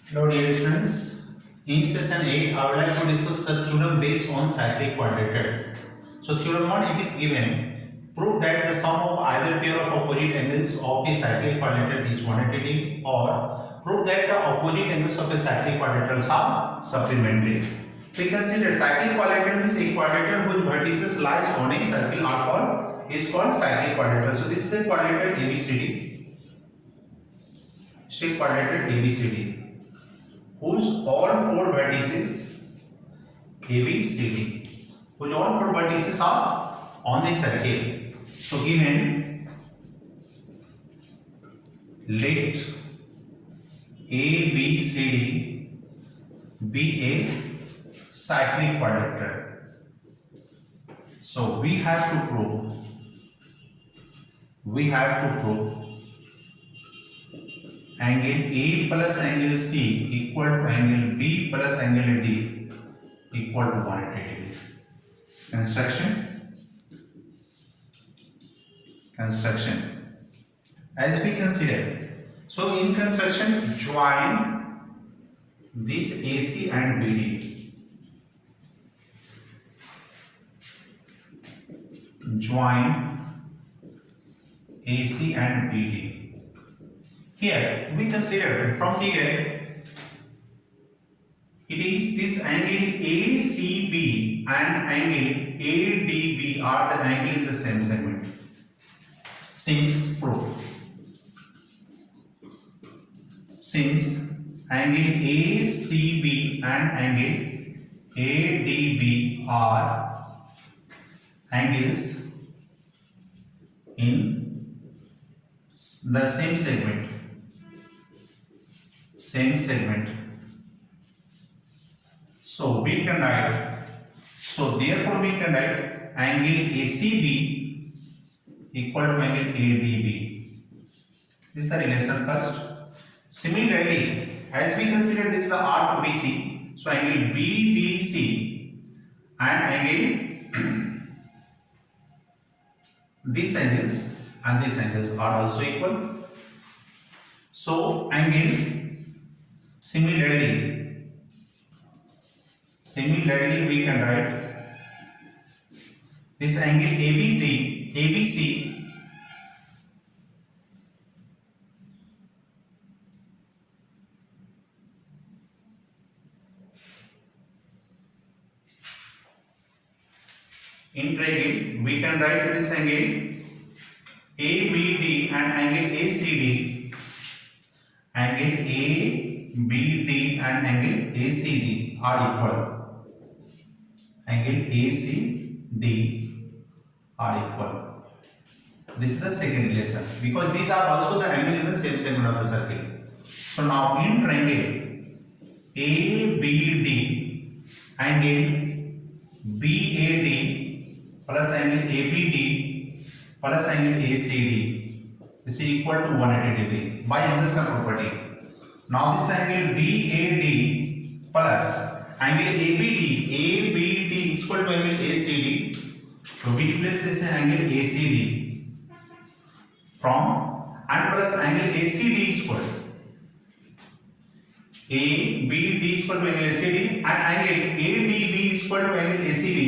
Hello dear students, in session 8 I would like to discuss the theorem based on cyclic quadrature. So theorem 1 it is given, prove that the sum of either pair of opposite angles of a cyclic quadrature is 180 or prove that the opposite angles of a cyclic quadrature are supplementary. We consider cyclic quadrature means a quadrature whose vertices lies on a circle is called cyclic quadrature. So this is the quadrature ABCD. Shape quadrature ABCD. Whose all four vertices ABCD, whose all four vertices are on the circle. So given, let ABCD be a cyclic quadrature. So we have to prove angle A plus angle C equal to angle B plus angle D equal to 180 degree. Construction. As we consider, so in construction, join this AC and BD. Join AC and BD. Here we consider from here it is this angle ACB and angle ADB are the angle in the same segment. Since angle ACB and angle ADB are angles in the same segment. So we can write, therefore we can write angle ACB equal to angle ADB. This is the relation first. Similarly, as we consider this the arc BC, so angle BDC and angle these angles and these angles are also equal. So angle similarly we can write this angle ABC in triangle, we can write this angle ABD and angle ACD, angle ABD and angle ACD are equal. Angle ACD are equal. This is the second relation because these are also the angle in the same segment of the circle. So now in triangle ABD, angle BAD plus angle ABD plus angle ACD is equal to 180 degree by Anderson property. Now this angle BAD plus angle ABD is equal to angle ACD. So we replace this angle ACD from and plus angle ACD is equal ABD is equal to angle ACD and angle ADB is equal to angle ACD.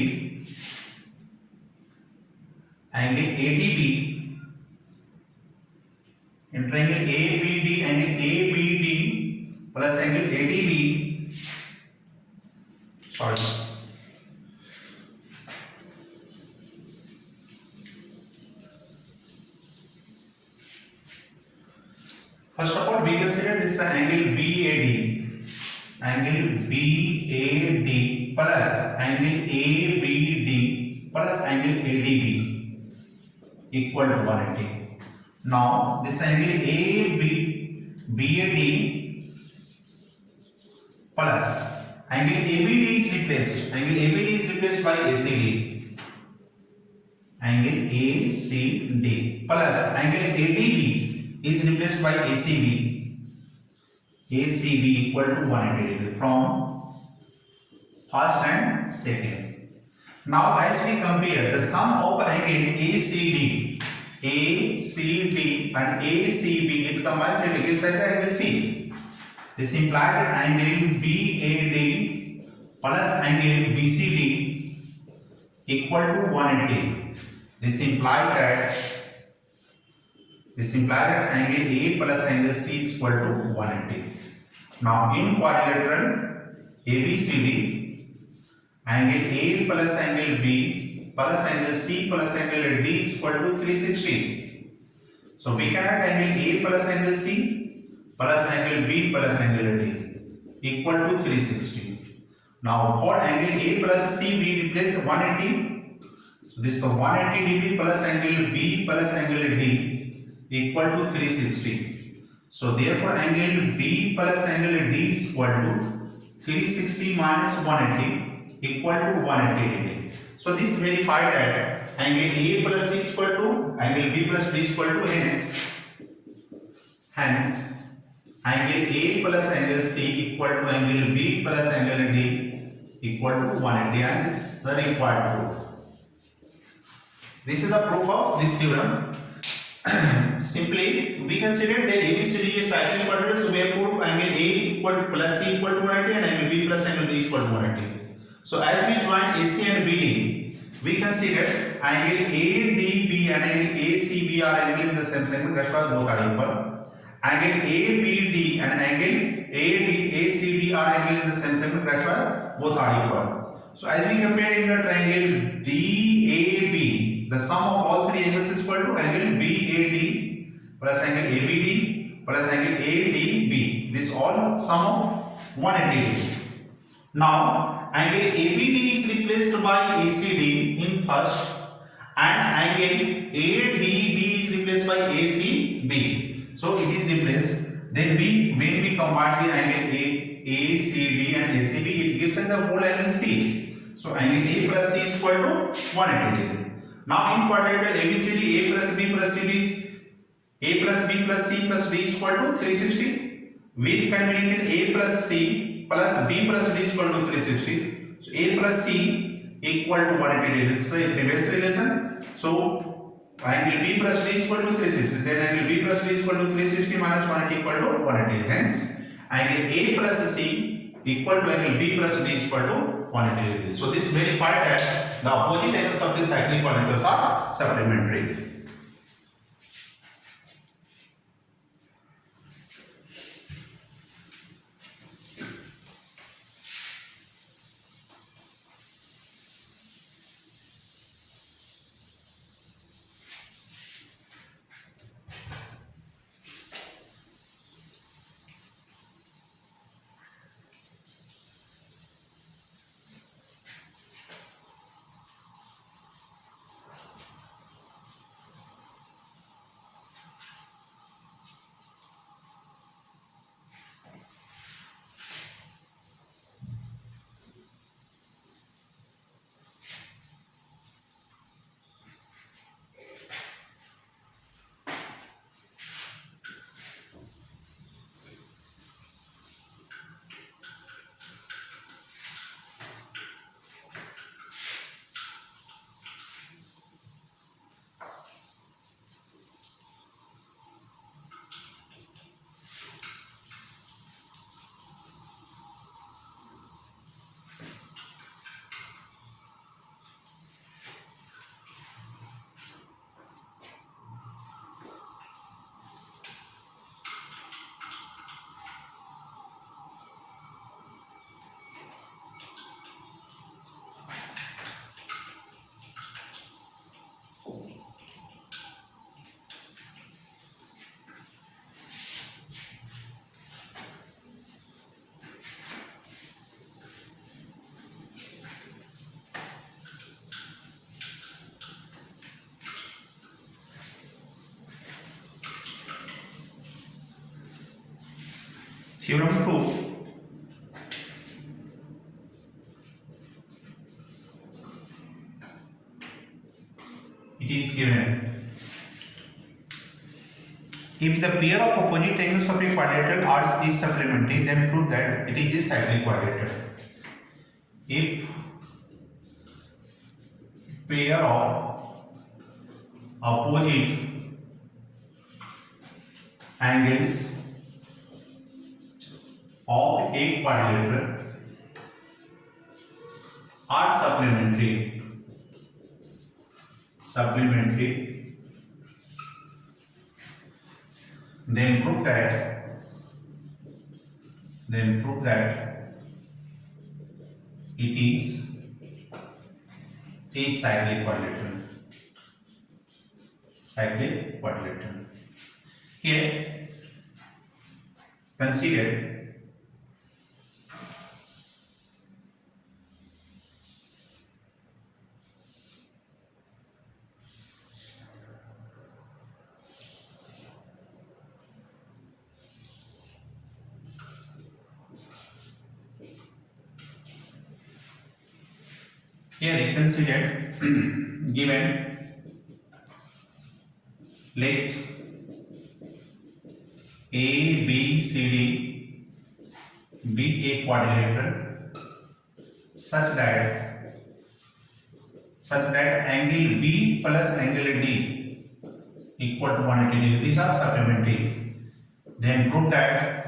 Angle ADB in triangle ABD, angle ABD plus angle ADB. First of all, we consider this the angle BAD plus angle ABD plus angle ADB equal to 180. Now this angle BAD plus angle ABD is replaced. Angle ABD is replaced by ACD. Angle ACD plus angle ADB is replaced by ACB. ACB equal to 180 degree from first and second. Now as we compare the sum of angle ACD and ACB, it combines, it gives us the angle C. This implies that angle BAD plus angle BCD equal to 180. This implies that angle A plus angle C is equal to 180. Now in quadrilateral ABCD, angle A plus angle B plus angle C plus angle D is equal to 360. So we can write angle A plus angle C plus angle B plus angle D equal to 360. Now for angle A plus C we replace 180. So this is 180 degree plus angle B plus angle D equal to 360. So therefore angle B plus angle D is equal to 360 minus 180 equal to 180 degree. So this verify that angle A plus C is equal to angle B plus D is equal to hence angle A plus angle C equal to angle B plus angle D equal to 180, and this is the required proof. This is the proof of this theorem. Simply we consider that ABCD is cyclic quadrant, so we have proved angle A equal plus C equal to 180 and angle B plus angle D equal to 180. So as we join AC and BD, we consider angle ADB and angle ACB are angle in the same segment, that's why both are equal. Angle ABD and angle ACD are angle in the same segment, that's why both are equal. So as we compare in the triangle DAB, the sum of all three angles is equal to angle BAD plus angle ABD plus angle ADB. This all sum of 180. Now angle ABD is replaced by ACD in first, and angle ADB is replaced by ACB. So it is replaced. Then when we combine the angle ACD and ACB, it gives us the whole angle C. So angle A plus C is equal to 180 degree. Now in quadrilateral ABCD, A plus B plus C plus D is equal to 360. We can maintain A plus C plus B plus D is equal to 360. So A plus C equal to 180 degree. This is a reverse relation. So angle B plus D is equal to 360. Then angle B plus D is equal to 360 minus 180 equal to 180. Hence angle A plus C equal to angle B plus D is equal to 180 degrees. So this verified that the opposite angles of the cyclic quadrilaters are supplementary. Theorem 2. It is given, if the pair of opposite angles of a quadrilateral is supplementary, then prove that it is a cyclic quadrilateral. If pair of opposite angles of a quadrilateral are supplementary. Then prove that it is a cyclic quadrilateral. Here, consider given let A, B, C, D be a quadrilateral such that angle B plus angle D equal to 180 degree. These are supplementary. Then prove that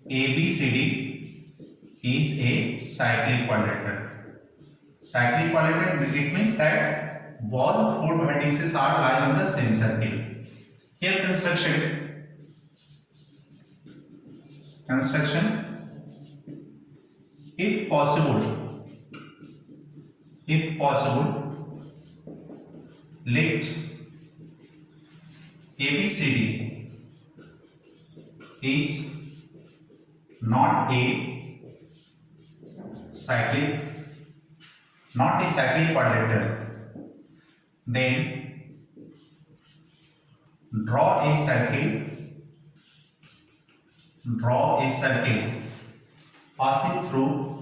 ABCD is a cyclic quadrilateral. Cyclic quadrilateral, it means that all four vertices are lying on the same circle. Here construction, if possible, let ABCD is not a cyclic quadrilateral, then draw a circle passing through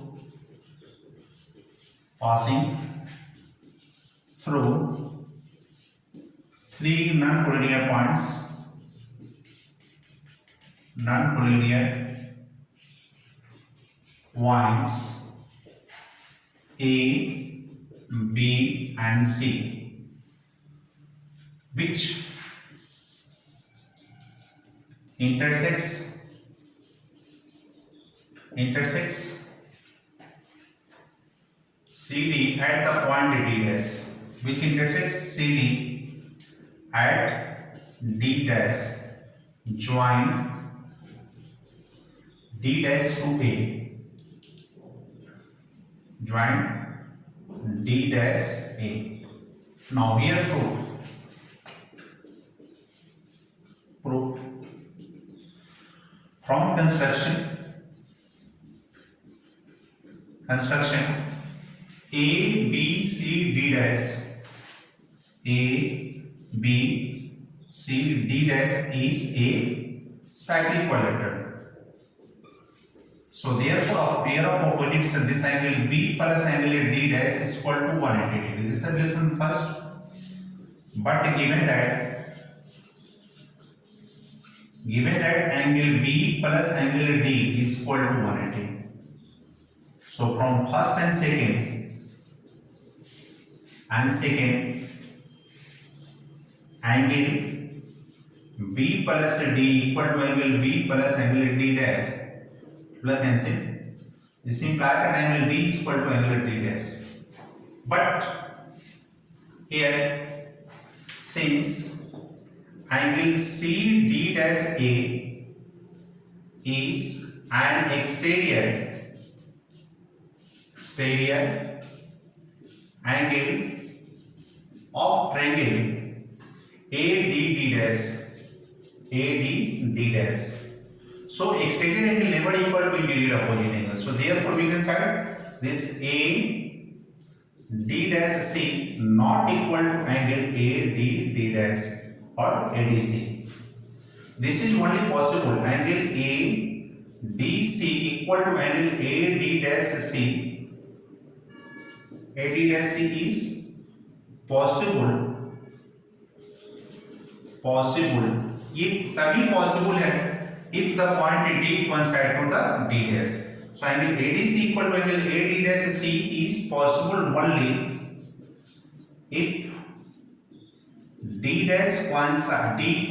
three non-collinear points A, B and C, which intersects CD at the point D dash, which intersects CD at D dash, join D dash to A, D dash A. Now here proof from construction A, B, C, D dash, A, B, C, D dash is a cyclic quadrilateral. So therefore, a pair of opposites, this angle B plus angle D dash is equal to 180 degree. This is the relation first. But given that angle B plus angle D is equal to 180. So from first and second angle B plus D equal to angle B plus angle D dash. Plus cancel. This implies that angle D is equal to angle D dash. But here, since angle CD dash A is an exterior angle of triangle ADD dash. So extended angle never equal to immediate opposite angle. So therefore we can say this AD dash C not equal to angle ADD dash or ADC. This is only possible angle ADC equal to angle AD dash C. AD dash C is possible if तभी possible है if the point D coincide to the D dash. So angle ADC equal to angle AD dash C is possible only if D dash coincide with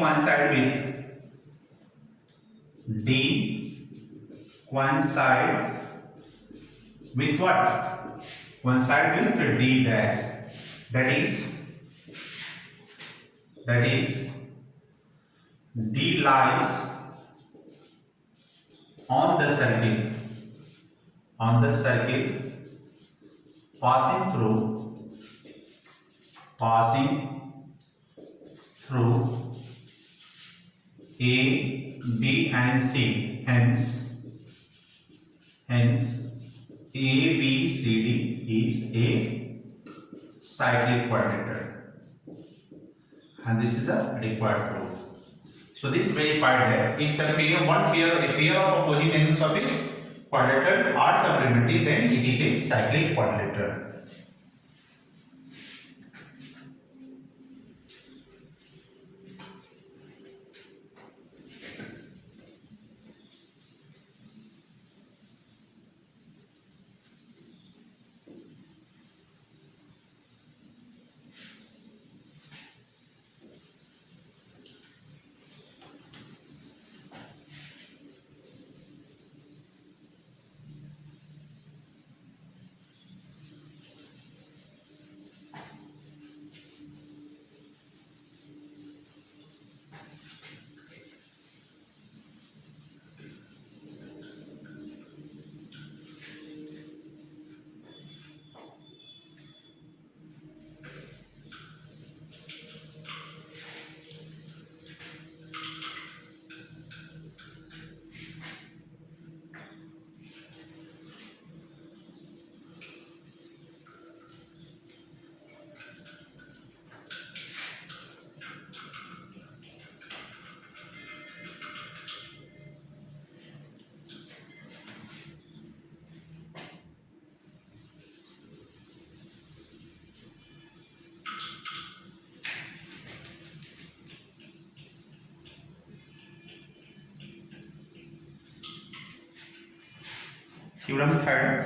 D coincide with what? Coincide with D dash. That is D lies on the circle passing through A, B and C. Hence ABCD is a cyclic quadrature, and this is the required proof. So this verified that if the a pair of opposite angles of a quadrilateral are supplementary, then it is a cyclic quadrilateral. Theorem third.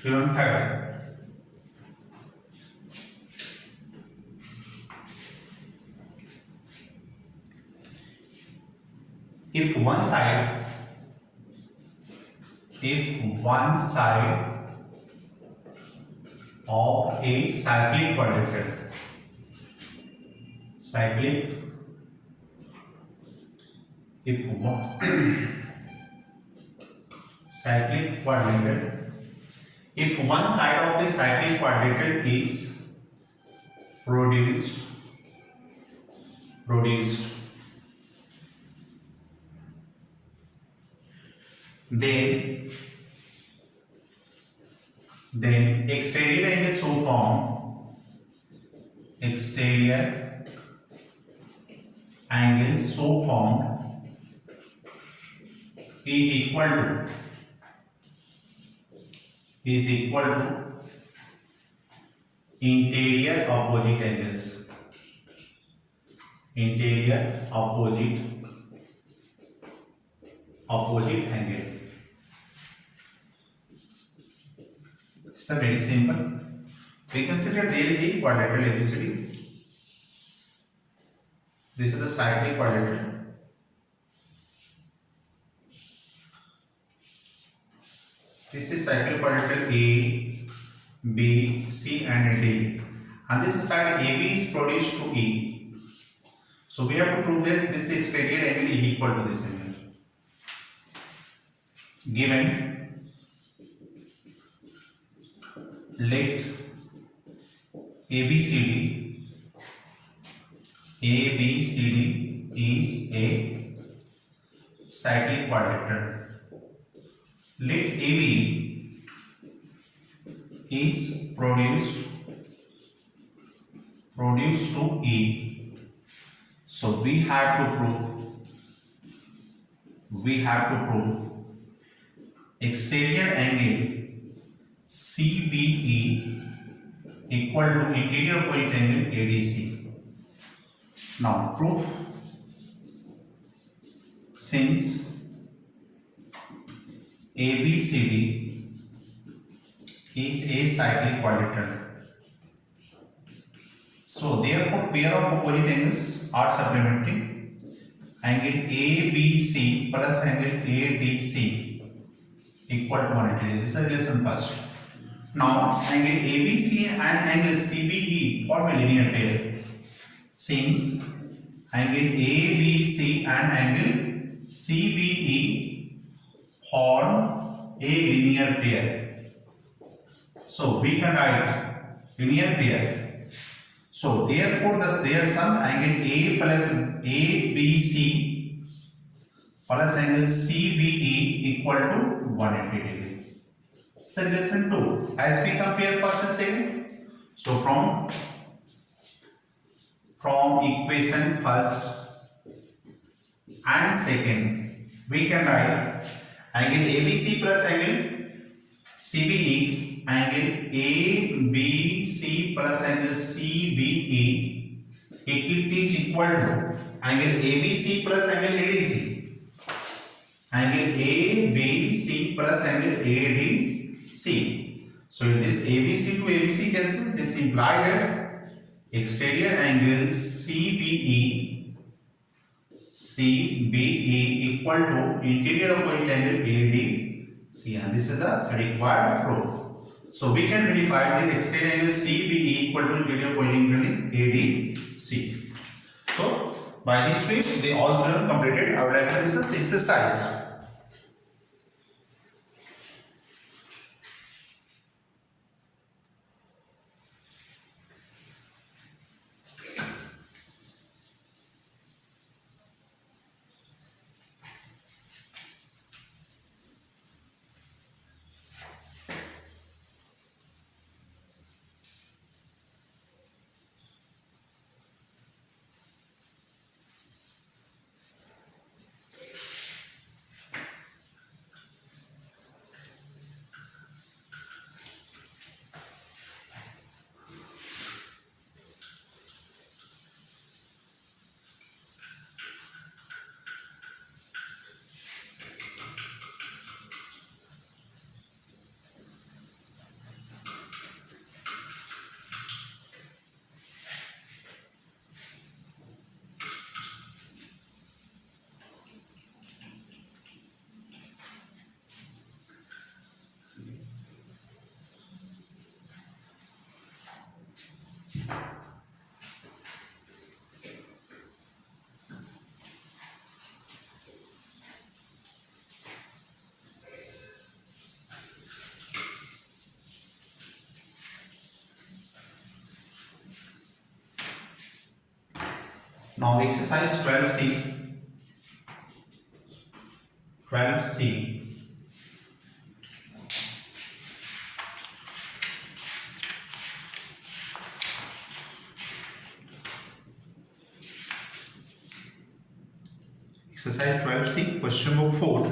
Theorem third. If one side of a cyclic quadrilateral if one side of the cyclic quadrilateral is produced then exterior angle so formed is equal to interior opposite angles. Angle. It's very simple. We consider there is a quadrilateral ABCD. This is the cyclic quadrilateral. This is cyclic quadrilateral A, B, C and D. And this side AB is produced to E. So we have to prove that this exterior angle is equal to this angle. Given, let ABCD is a cyclic quadrilateral. Let AB is produced to E. So we have to prove exterior angle CBE equal to interior point angle ADC. Now proof, since ABCD is a cyclic quadrilateral, so therefore pair of opposite angles are supplementary. Angle ABC plus angle ADC equal to 180. This is the relation first. Now angle ABC and angle CBE form a linear pair. Since angle ABC and angle CBE form a linear pair, so we can write linear pair. So therefore the their sum angle A plus ABC plus angle CBE equal to 180 degree. So relation 2. As we compare first and second, so from equation first and second, we can write angle ABC plus angle CBE. Angle ABC plus angle CBE, it is equal to angle ABC plus angle ADC. Angle ABC plus angle ADC. So in this ABC to ABC cancel, this implies that exterior angle CBE equal to interior opposite angle ADC, and this is the required proof. So we can verify the exterior angle CBE equal to interior opposite angle ADC. So by this way, they all theorem completed. I would like to discuss exercise. Now exercise 12C. 12C. Exercise 12C, question number 4.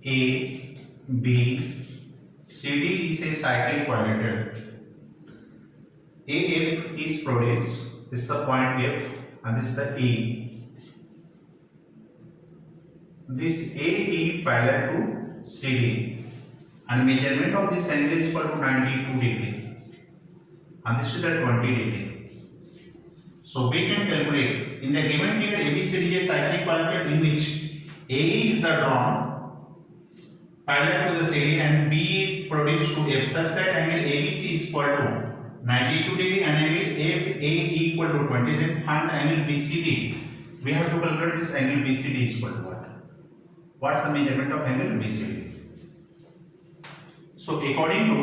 A, B, C, D is a cyclic quadrilateral. AF is produced. This is the point F and this is the E. This AE parallel to CD and measurement of this angle is equal to 92 degree and this is the 20 degree. So we can calculate in the given figure ABCD is a cyclic quadrilateral in which AE is the drawn parallel to the CD and B is produced to F such that angle ABC is equal to 92 degree and angle FA equal to 20. Then find the angle BCD. We have to calculate this angle BCD is equal to what? What's the measurement of angle BCD? So according to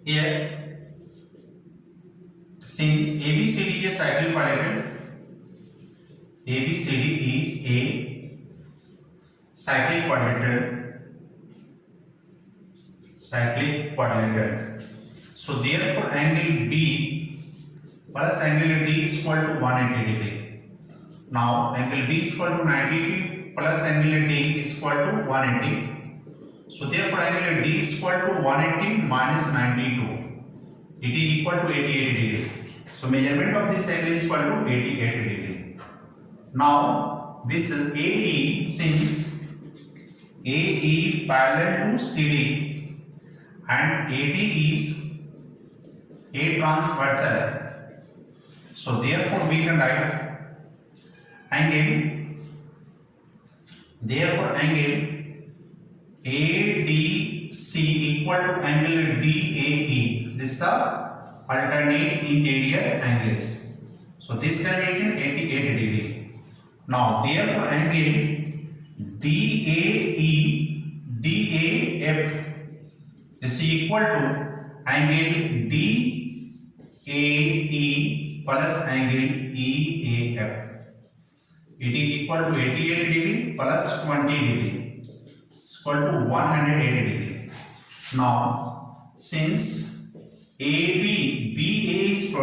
here, since ABCD is a cyclic quadrilateral, ABCD is a cyclic quadrilateral. So therefore angle B plus angle D is equal to 180 degree. Now angle B is equal to 90 plus angle D is equal to 180. So therefore angle D is equal to 180 minus 92. It is equal to 88 degree. So measurement of this angle is equal to 88 degree. Now this is AE, since AE parallel to CD and AD is A transversal. So therefore we can write angle ADC equal to angle DAE. This is the alternate interior angles. So this can be written 88 degree. Now therefore angle DAF is equal to angle DAE plus angle EAF. It is equal to 88 degree plus 20 degree. It's equal to 180 degree. Now since BA is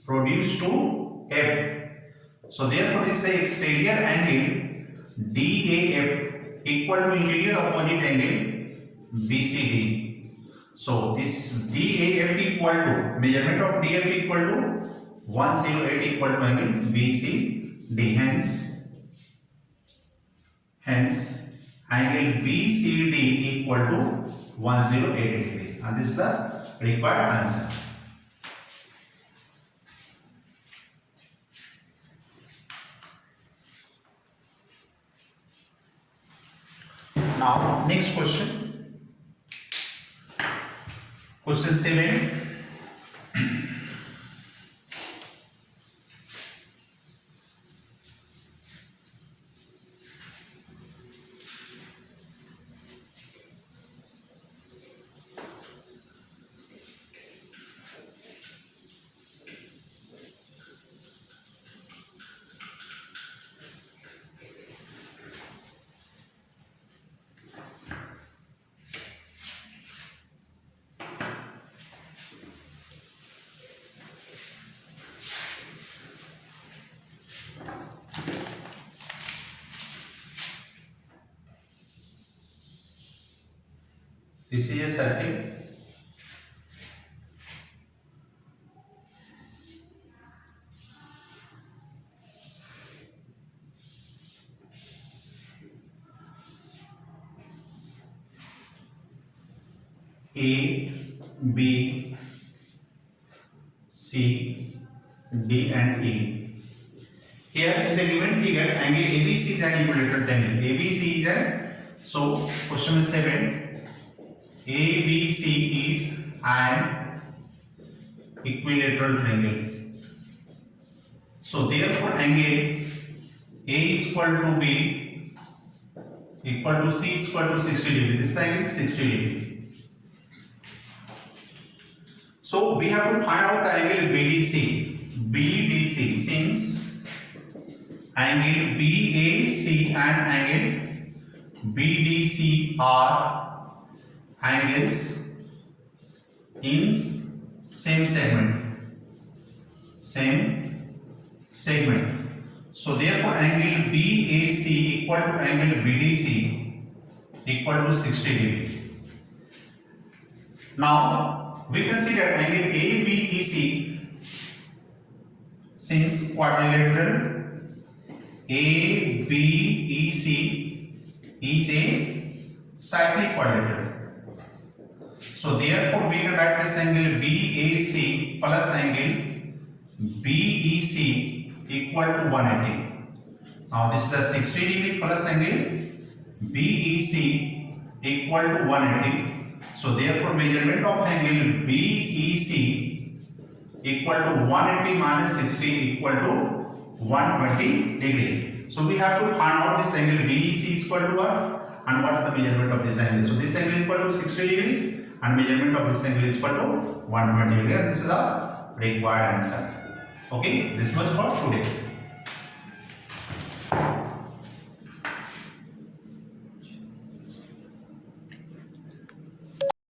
produced to F. So therefore this is the exterior angle DAF equal to interior opposite angle BCD. So this DAF equal to, measurement of DAF equal to 108 equal to angle BCD. Hence angle BCD equal to 108 degree. And this is the required answer. Now next question. Question 7. This is a circle. A, B, C, D and E. Here in the given figure, angle ABC is an equilateral triangle. ABC is an, so question 7. ABC is an equilateral triangle. So therefore angle A is equal to B equal to C is equal to 60 degree. This angle is 60 degree. So we have to find out the angle BDC since angle BAC and angle BDC are angles in same segment. So therefore angle BAC equal to angle BDC equal to 60 degree. Now we consider angle ABEC since quadrilateral ABEC is a cyclic quadrilateral. So therefore we can write this angle BAC plus angle BEC equal to 180. Now this is the 60 degree plus angle BEC equal to 180. So therefore measurement of angle BEC equal to 180 minus 60 equal to 120 degree. So we have to find out this angle BEC is equal to what and what is the measurement of this angle. So this angle is equal to 60 degree and measurement of this angle is equal to 120 degree. And this is the required answer. Okay, this much for today.